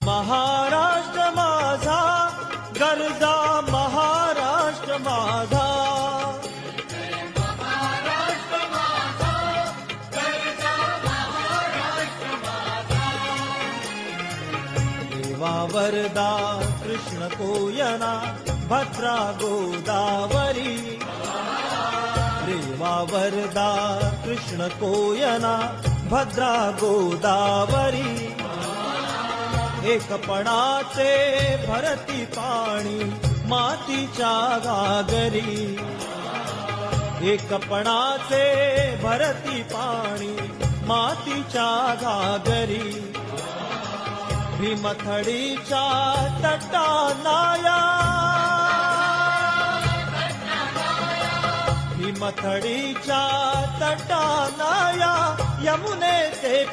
महाराष्ट्र माझा, गरजा महाराष्ट्र माझा. देवा वरदा कृष्ण कोयना, भद्रा गोदावरी. देवा वरदा कृष्ण कोयना, भद्रा गोदावरी. एकपणाचे भरती पाणी मातीच्या गागरी. एकपणाचे भरती पाणी मातीच्या गागरी. भीमथडीच्या तटानाया, भीमथडीच्या तटानाया, यमुनेचे